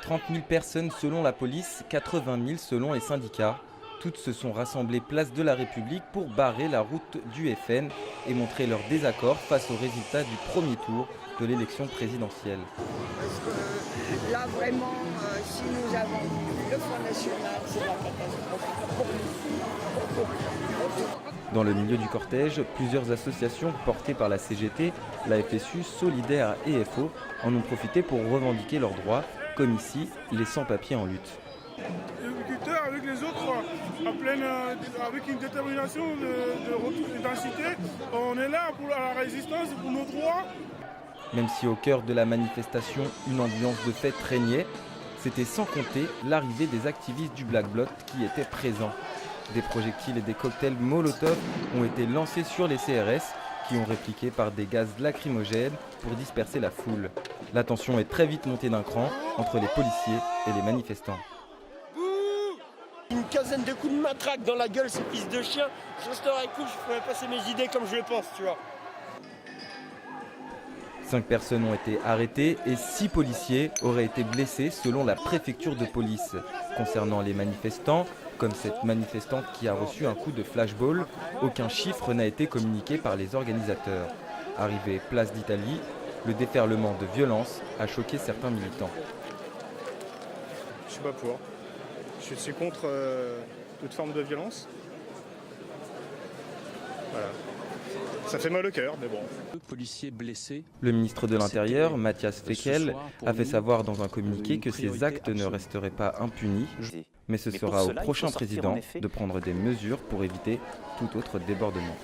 30 000 personnes selon la police, 80 000 selon les syndicats. Toutes se sont rassemblées place de la République pour barrer la route du FN et montrer leur désaccord face aux résultats du premier tour de l'élection présidentielle. Parce que là, vraiment, si nous avons le Front National, c'est la catastrophe. Dans le milieu du cortège, plusieurs associations portées par la CGT, la FSU, Solidaire et FO en ont profité pour revendiquer leurs droits, comme ici, les sans-papiers en lutte. Les agriculteurs avec les autres, avec une détermination de retour d'identité, on est là pour la résistance, pour nos droits. Même si au cœur de la manifestation, une ambiance de fête régnait, c'était sans compter l'arrivée des activistes du Black Bloc qui étaient présents. Des projectiles et des cocktails Molotov ont été lancés sur les CRS qui ont répliqué par des gaz lacrymogènes pour disperser la foule. La tension est très vite montée d'un cran entre les policiers et les manifestants. Une quinzaine de coups de matraque dans la gueule, ces fils de chiens. Je resterai cool, je ferai passer mes idées comme je le pense, tu vois. 5 personnes ont été arrêtées et 6 policiers auraient été blessés selon la préfecture de police. Concernant les manifestants, comme cette manifestante qui a reçu un coup de flashball, aucun chiffre n'a été communiqué par les organisateurs. Arrivé place d'Italie, le déferlement de violence a choqué certains militants. Je suis pas pour. Je suis contre toute forme de violence. Voilà. Ça fait mal au cœur, mais bon. Policiers blessés. Le ministre de l'Intérieur, Matthias Fekl, a fait savoir dans un communiqué que ces actes ne resteraient pas impunis, mais ce sera au prochain président de prendre des mesures pour éviter tout autre débordement.